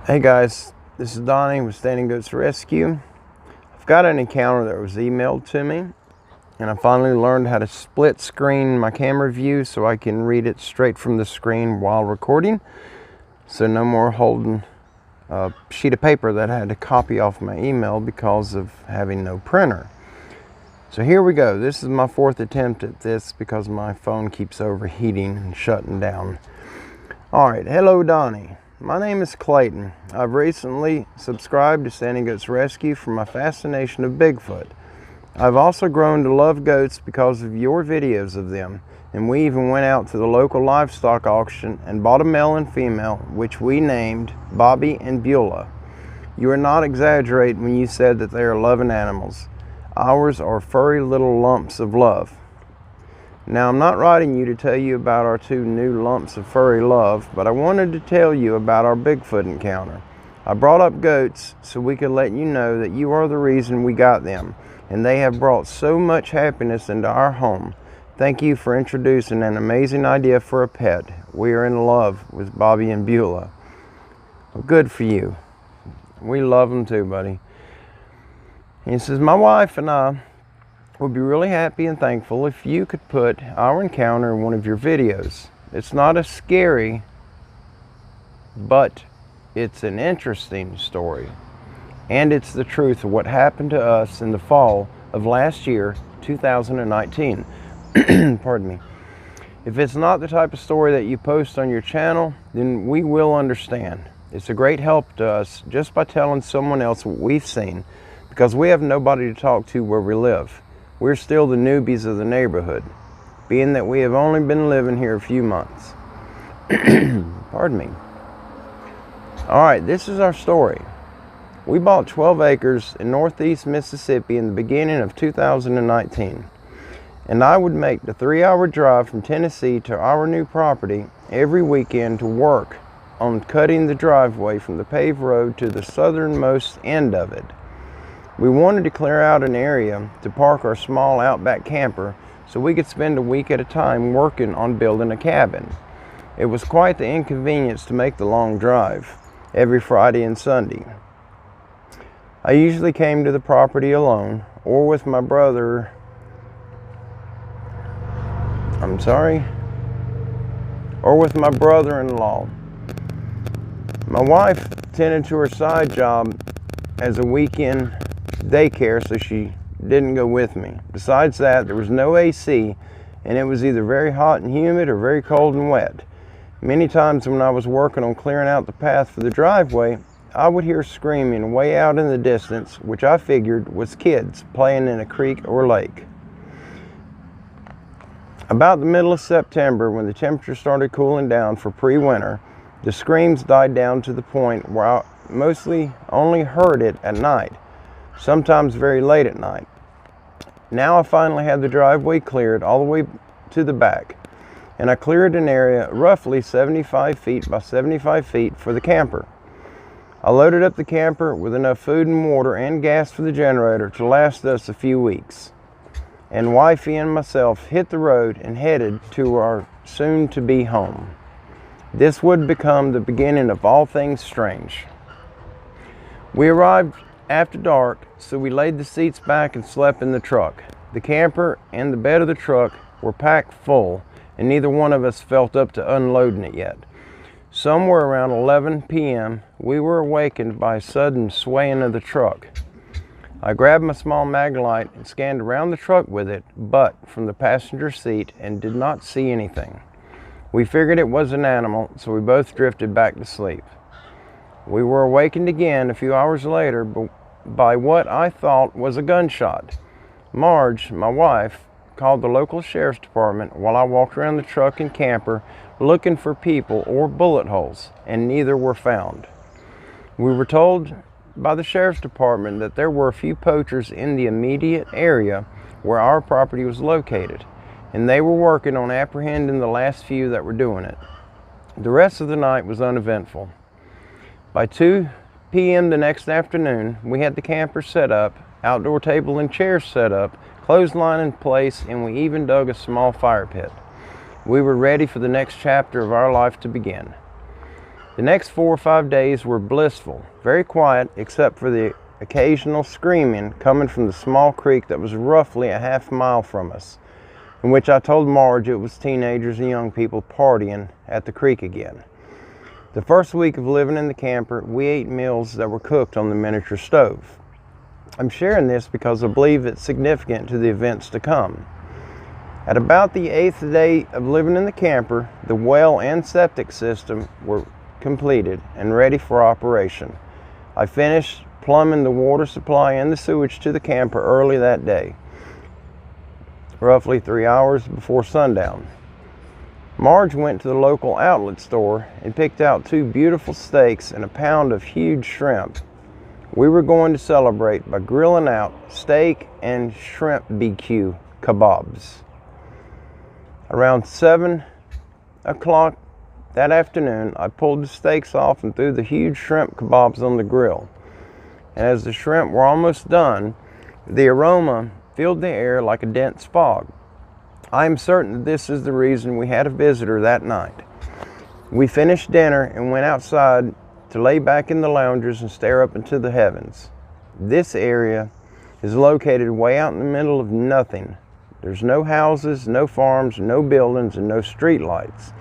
Hey guys, this is Donnie with Standing Goats Rescue. I've got an encounter that was emailed to me, and I finally learned how to split screen my camera view so I can read it straight from the screen while recording. So no more holding a sheet of paper that I had to copy off my email because of having no printer. So here we go. This is my fourth attempt at this because my phone keeps overheating and shutting down. Alright, hello Donnie. My name is Clayton. I've recently subscribed to Standing Goats Rescue for my fascination of Bigfoot. I've also grown to love goats because of your videos of them, and we even went out to the local livestock auction and bought a male and female, which we named Bobby and Beulah. You are not exaggerating when you said that they are loving animals. Ours are furry little lumps of love. Now, I'm not writing you to tell you about our two new lumps of furry love, but I wanted to tell you about our Bigfoot encounter. I brought up goats so we could let you know that you are the reason we got them, and they have brought so much happiness into our home. Thank you for introducing an amazing idea for a pet. We are in love with Bobby and Beulah. Well, good for you. We love them too, buddy. He says, my wife and I would be really happy and thankful if you could put our encounter in one of your videos. It's not as scary, but it's an interesting story. And it's the truth of what happened to us in the fall of last year, 2019. Pardon me. If it's not the type of story that you post on your channel, then we will understand. It's a great help to us just by telling someone else what we've seen, because we have nobody to talk to where we live. We're still the newbies of the neighborhood, being that we have only been living here a few months. Pardon me. Alright, this is our story. We bought 12 acres in northeast Mississippi in the beginning of 2019. And I would make the 3-hour drive from Tennessee to our new property every weekend to work on cutting the driveway from the paved road to the southernmost end of it. We wanted to clear out an area to park our small outback camper so we could spend a week at a time working on building a cabin. It was quite the inconvenience to make the long drive every Friday and Sunday. I usually came to the property alone or with my brother. Or with my brother-in-law. My wife tended to her side job as a weekend daycare, so she didn't go with me. Besides that, there was no AC, and it was either very hot and humid or very cold and wet. Many times when I was working on clearing out the path for the driveway, I would hear screaming way out in the distance, which I figured was kids playing in a creek or lake. About the middle of September, when the temperature started cooling down for pre-winter, the screams died down to the point where I mostly only heard it at night, sometimes very late at night. Now I finally had the driveway cleared all the way to the back, and I cleared an area roughly 75 feet by 75 feet for the camper. I loaded up the camper with enough food and water and gas for the generator to last us a few weeks, and wifey and myself hit the road and headed to our soon-to-be home. This would become the beginning of all things strange. We arrived after dark, so we laid the seats back and slept in the truck. The camper and the bed of the truck were packed full, and neither one of us felt up to unloading it yet. Somewhere around 11 p.m., we were awakened by a sudden swaying of the truck. I grabbed my small mag light and scanned around the truck with it, but from the passenger seat, and did not see anything. We figured it was an animal, so we both drifted back to sleep. We were awakened again a few hours later by what I thought was a gunshot. Marge, my wife, called the local sheriff's department while I walked around the truck and camper looking for people or bullet holes, and neither were found. We were told by the sheriff's department that there were a few poachers in the immediate area where our property was located, and they were working on apprehending the last few that were doing it. The rest of the night was uneventful. By 2 p.m. the next afternoon, we had the camper set up, outdoor table and chairs set up, clothesline in place, and we even dug a small fire pit. We were ready for the next chapter of our life to begin. The next 4 or 5 days were blissful, very quiet except for the occasional screaming coming from the small creek that was roughly a half-mile from us, in which I told Marge it was teenagers and young people partying at the creek again. The first week of living in the camper, we ate meals that were cooked on the miniature stove. I'm sharing this because I believe it's significant to the events to come. At about the 8th day of living in the camper, the well and septic system were completed and ready for operation. I finished plumbing the water supply and the sewage to the camper early that day, roughly 3 hours before sundown. Marge went to the local outlet store and picked out 2 beautiful steaks and a pound of huge shrimp. We were going to celebrate by grilling out steak and shrimp BQ kebabs. Around 7 o'clock that afternoon, I pulled the steaks off and threw the huge shrimp kebabs on the grill. And as the shrimp were almost done, the aroma filled the air like a dense fog. I am certain that this is the reason we had a visitor that night. We finished dinner and went outside to lay back in the loungers and stare up into the heavens. This area is located way out in the middle of nothing. There's no houses, no farms, no buildings, and no street lights.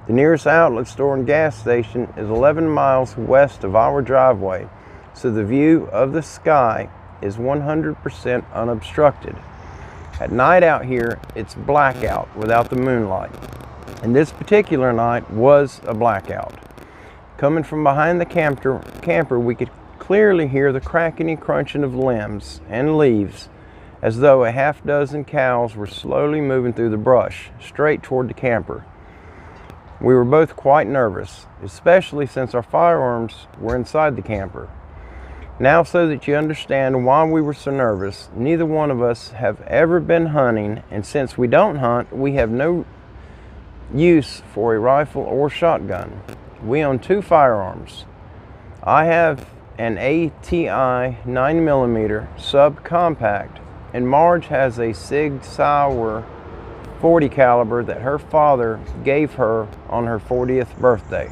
The nearest outlet store and gas station is 11 miles west of our driveway, so the view of the sky is 100% unobstructed. At night out here, it's blackout without the moonlight. And this particular night was a blackout. Coming from behind the camper, we could clearly hear the cracking and crunching of limbs and leaves, as though a half-dozen cows were slowly moving through the brush, straight toward the camper. We were both quite nervous, especially since our firearms were inside the camper. Now, so that you understand why we were so nervous, neither one of us have ever been hunting, and since we don't hunt, we have no use for a rifle or shotgun. We own 2 firearms. I have an ATI 9mm subcompact, and Marge has a Sig Sauer 40 caliber that her father gave her on her 40th birthday.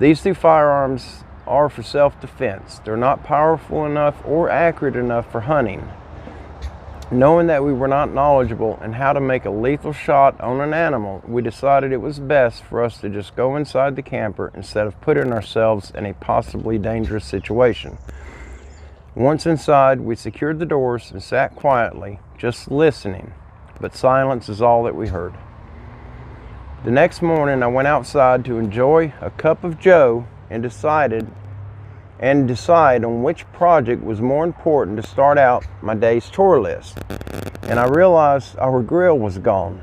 These 2 firearms are for self-defense. They're not powerful enough or accurate enough for hunting. Knowing that we were not knowledgeable in how to make a lethal shot on an animal, we decided it was best for us to just go inside the camper instead of putting ourselves in a possibly dangerous situation. Once inside, we secured the doors and sat quietly, just listening, but silence is all that we heard. The next morning, I went outside to enjoy a cup of joe and decide on which project was more important to start out my day's tour list. And I realized our grill was gone.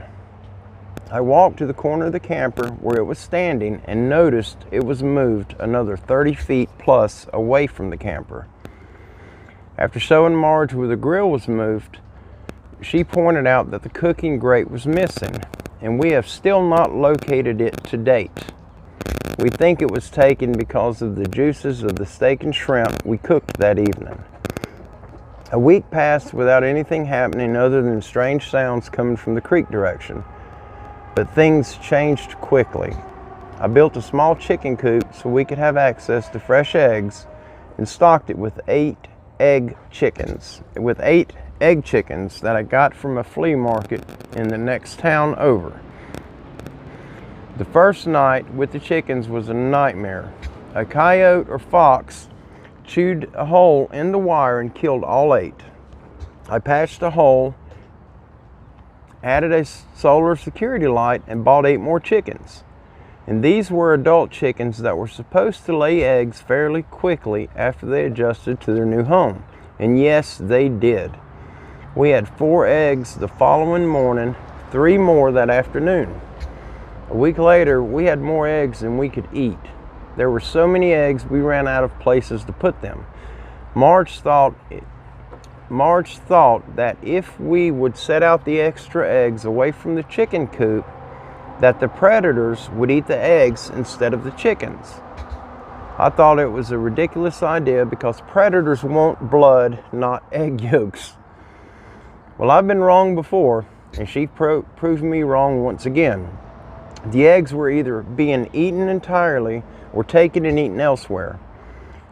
I walked to the corner of the camper where it was standing and noticed it was moved another 30 feet plus away from the camper. After showing Marge where the grill was moved, she pointed out that the cooking grate was missing, and we have still not located it to date. We think it was taken because of the juices of the steak and shrimp we cooked that evening. A week passed without anything happening other than strange sounds coming from the creek direction. But things changed quickly. I built a small chicken coop so we could have access to fresh eggs and stocked it with 8 egg chickens that I got from a flea market in the next town over. The first night with the chickens was a nightmare. A coyote or fox chewed a hole in the wire and killed all 8. I patched a hole, added a solar security light, and bought 8 more chickens. And these were adult chickens that were supposed to lay eggs fairly quickly after they adjusted to their new home. And yes, they did. We had 4 eggs the following morning, 3 more that afternoon. A week later, we had more eggs than we could eat. There were so many eggs, we ran out of places to put them. Marge thought that if we would set out the extra eggs away from the chicken coop, that the predators would eat the eggs instead of the chickens. I thought it was a ridiculous idea because predators want blood, not egg yolks. Well, I've been wrong before, and she proved me wrong once again. The eggs were either being eaten entirely or taken and eaten elsewhere.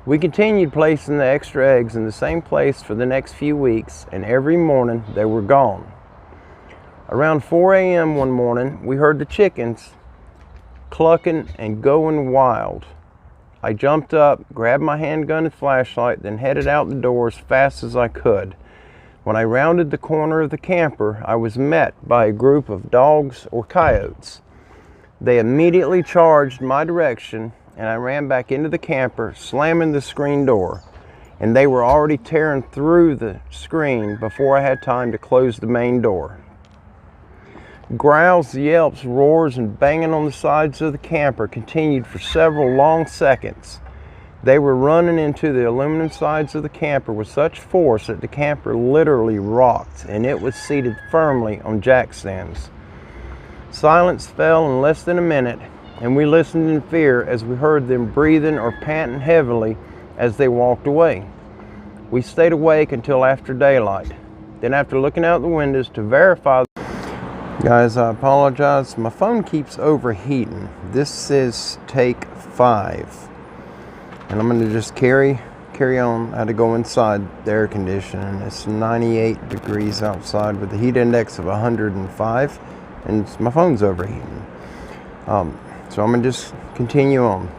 We continued placing the extra eggs in the same place for the next few weeks, and every morning they were gone. Around 4 a.m. one morning, we heard the chickens clucking and going wild. I jumped up, grabbed my handgun and flashlight, then headed out the door as fast as I could. When I rounded the corner of the camper, I was met by a group of dogs or coyotes. They immediately charged my direction, and I ran back into the camper, slamming the screen door. And they were already tearing through the screen before I had time to close the main door. Growls, yelps, roars, and banging on the sides of the camper continued for several long seconds. They were running into the aluminum sides of the camper with such force that the camper literally rocked, and it was seated firmly on jack stands. Silence fell in less than a minute, and we listened in fear as we heard them breathing or panting heavily as they walked away. We stayed awake until after daylight. Then, after looking out the windows to verify... Guys, I apologize. My phone keeps overheating. This is take 5. And I'm going to just carry on. I had to go inside the air conditioning. It's 98 degrees outside with a heat index of 105. And my phone's overheating. So I'm going to just continue on.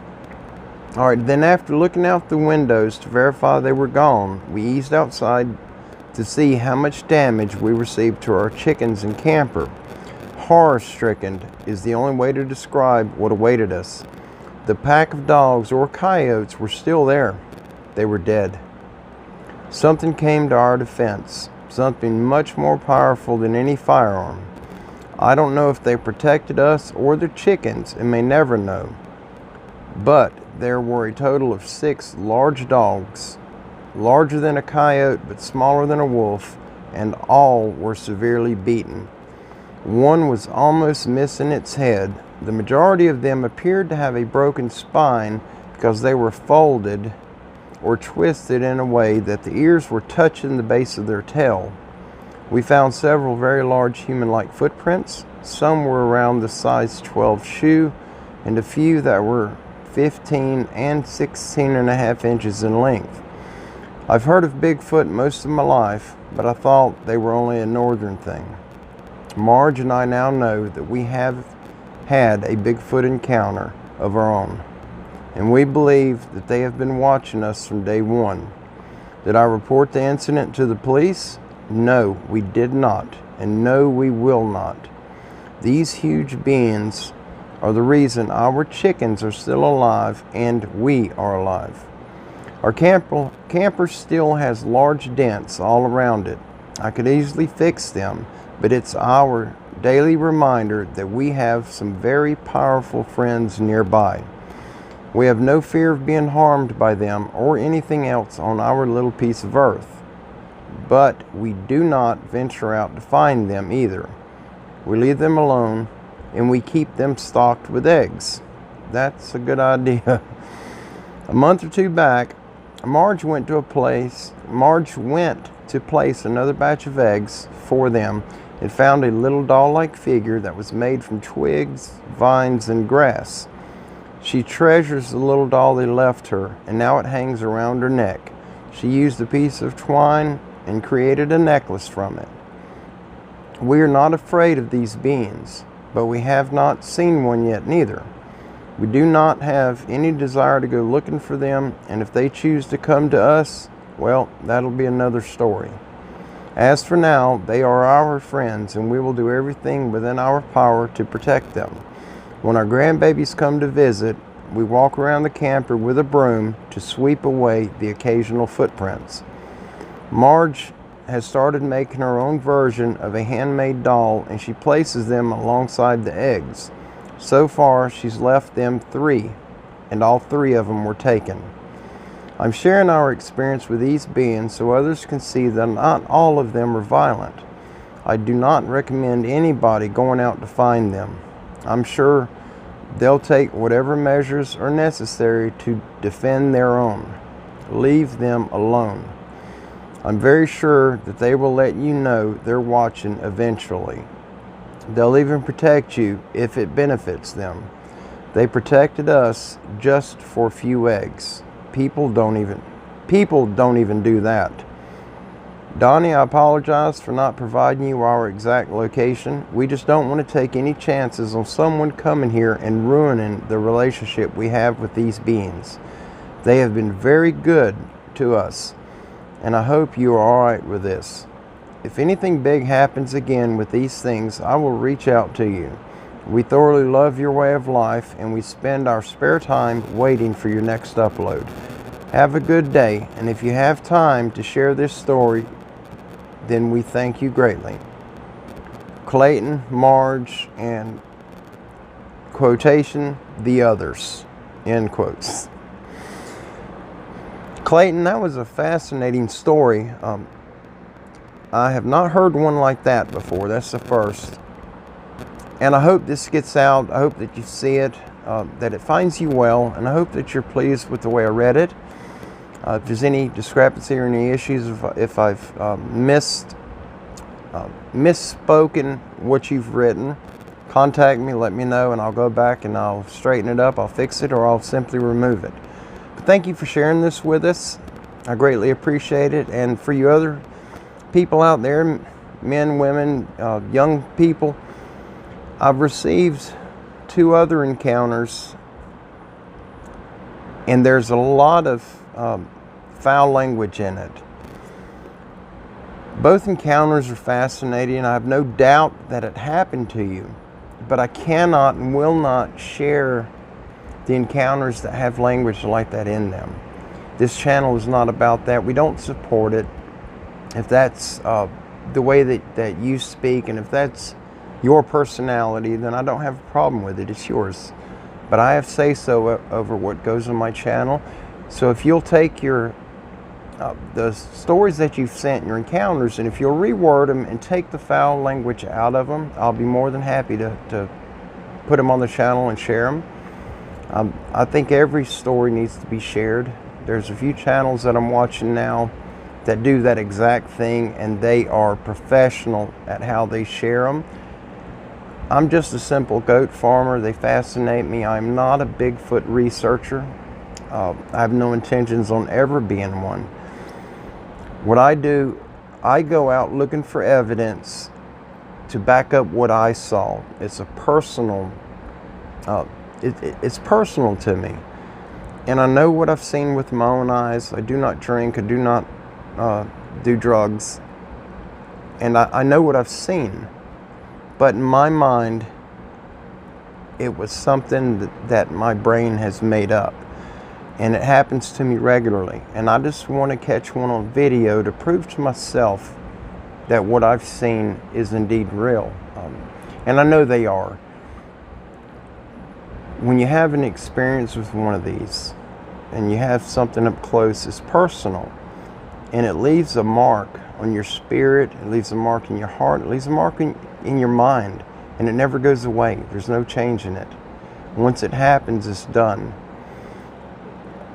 Alright, then after looking out the windows to verify they were gone, we eased outside to see how much damage we received to our chickens and camper. Horror-stricken is the only way to describe what awaited us. The pack of dogs or coyotes were still there. They were dead. Something came to our defense, something much more powerful than any firearm. I don't know if they protected us or the chickens and may never know. But there were a total of 6 large dogs, larger than a coyote but smaller than a wolf, and all were severely beaten. One was almost missing its head. The majority of them appeared to have a broken spine because they were folded or twisted in a way that the ears were touching the base of their tail. We found several very large human-like footprints. Some were around the size 12 shoe, and a few that were 15 and 16.5 inches in length. I've heard of Bigfoot most of my life, but I thought they were only a northern thing. Marge and I now know that we have had a Bigfoot encounter of our own, and we believe that they have been watching us from day one. Did I report the incident to the police? No, we did not, and no, we will not. These huge beings are the reason our chickens are still alive and we are alive. Our camper still has large dents all around it. I could easily fix them, but it's our daily reminder that we have some very powerful friends nearby. We have no fear of being harmed by them or anything else on our little piece of earth. But we do not venture out to find them either. We leave them alone and we keep them stocked with eggs. That's a good idea. A month or two back, Marge went to place another batch of eggs for them and found a little doll-like figure that was made from twigs, vines, and grass. She treasures the little doll they left her, and now it hangs around her neck. She used a piece of twine and created a necklace from it. We are not afraid of these beings, but we have not seen one yet neither. We do not have any desire to go looking for them, and if they choose to come to us, well, that'll be another story. As for now, they are our friends, and we will do everything within our power to protect them. When our grandbabies come to visit, we walk around the camper with a broom to sweep away the occasional footprints. Marge has started making her own version of a handmade doll, and she places them alongside the eggs. So far, she's left them 3, and all 3 of them were taken. I'm sharing our experience with these beings so others can see that not all of them are violent. I do not recommend anybody going out to find them. I'm sure they'll take whatever measures are necessary to defend their own. Leave them alone. I'm very sure that they will let you know they're watching eventually. They'll even protect you if it benefits them. They protected us just for a few eggs. People don't even do that. Donnie, I apologize for not providing you our exact location. We just don't want to take any chances on someone coming here and ruining the relationship we have with these beings. They have been very good to us, and I hope you are all right with this. If anything big happens again with these things, I will reach out to you. We thoroughly love your way of life, and we spend our spare time waiting for your next upload. Have a good day, and if you have time to share this story, then we thank you greatly. Clayton, Marge, and quotation, the others, end quotes. Clayton, that was a fascinating story. I have not heard one like that before. That's the first. And I hope this gets out. I hope that you see it, that it finds you well, and I hope that you're pleased with the way I read it. If there's any discrepancy or any issues, if I've misspoken what you've written, contact me, let me know, and I'll go back and I'll straighten it up, I'll fix it, or I'll simply remove it. But thank you for sharing this with us. I greatly appreciate it. And for you other people out there, men, women, young people, I've received 2 other encounters, and there's a lot of foul language in it. Both encounters are fascinating. I have no doubt that it happened to you, but I cannot and will not share the encounters that have language like that in them. This channel is not about that. We don't support it. If that's the way that you speak, and if that's your personality, then I don't have a problem with it. It's yours. But I have say-so over what goes on my channel. So if you'll take your the stories that you've sent, your encounters, and if you'll reword them and take the foul language out of them, I'll be more than happy to put them on the channel and share them. I think every story needs to be shared. There's a few channels that I'm watching now that do that exact thing, and they are professional at how they share them. I'm just a simple goat farmer. They fascinate me. I'm not a Bigfoot researcher. I have no intentions on ever being one. What I do, I go out looking for evidence to back up what I saw. It's a personal, it's personal to me. And I know what I've seen with my own eyes. I do not drink. I do not do drugs. And I know what I've seen. But in my mind, it was something that my brain has made up. And it happens to me regularly. And I just want to catch one on video to prove to myself that what I've seen is indeed real. And I know they are. When you have an experience with one of these, and you have something up close, it's personal. And it leaves a mark on your spirit, it leaves a mark in your heart, it leaves a mark in your mind. And it never goes away. There's no change in it. Once it happens, it's done.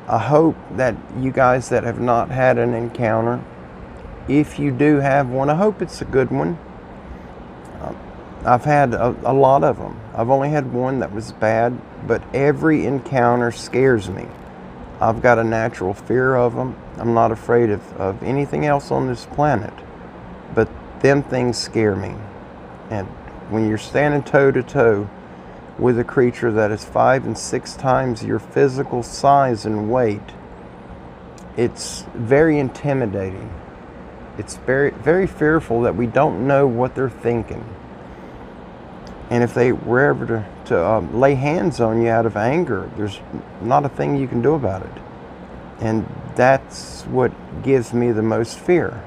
I hope that you guys that have not had an encounter, if you do have one, I hope it's a good one. I've had a lot of them. I've only had one that was bad, but every encounter scares me. I've got a natural fear of them. I'm not afraid of anything else on this planet, but them things scare me. And when you're standing toe to toe with a creature that is 5 and 6 times your physical size and weight, it's very intimidating. It's very, very fearful that we don't know what they're thinking. And if they were ever to lay hands on you out of anger, there's not a thing you can do about it. And that's what gives me the most fear.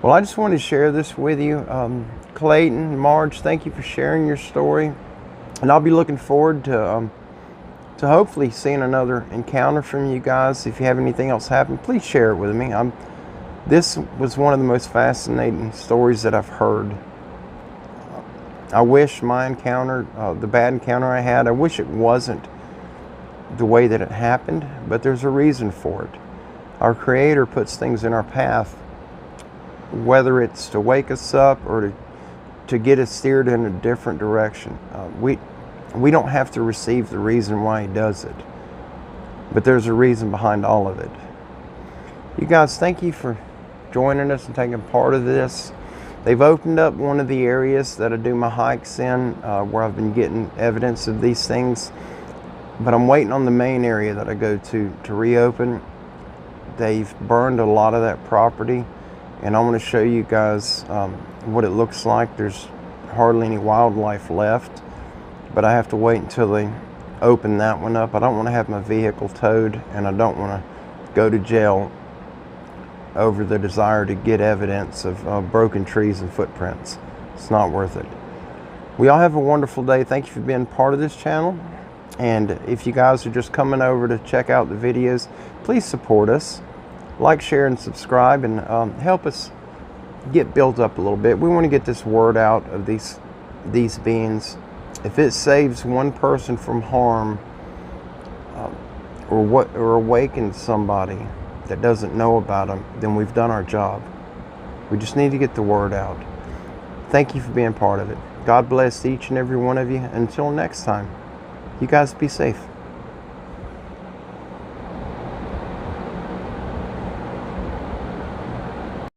Well, I just wanted to share this with you. Clayton, Marge, thank you for sharing your story. And I'll be looking forward to hopefully seeing another encounter from you guys. If you have anything else happen, please share it with me. This was one of the most fascinating stories that I've heard. I wish my encounter, the bad encounter I had, I wish it wasn't the way that it happened, but there's a reason for it. Our Creator puts things in our path, whether it's to wake us up or to get us steered in a different direction. We don't have to receive the reason why he does it, but there's a reason behind all of it. You guys, thank you for joining us and taking part of this. They've opened up one of the areas that I do my hikes in, where I've been getting evidence of these things, but I'm waiting on the main area that I go to reopen. They've burned a lot of that property, and I want to show you guys what it looks like. There's hardly any wildlife left, but I have to wait until they open that one up. I don't want to have my vehicle towed, and I don't want to go to jail over the desire to get evidence of broken trees and footprints. It's not worth it. We all have a wonderful day. Thank you for being part of this channel. And if you guys are just coming over to check out the videos, please support us. Like, share, and subscribe, and help us get built up a little bit. We want to get this word out of these beings. If it saves one person from harm, or awakens somebody that doesn't know about them, then we've done our job. We just need to get the word out. Thank you for being part of it. God bless each and every one of you. Until next time, you guys be safe.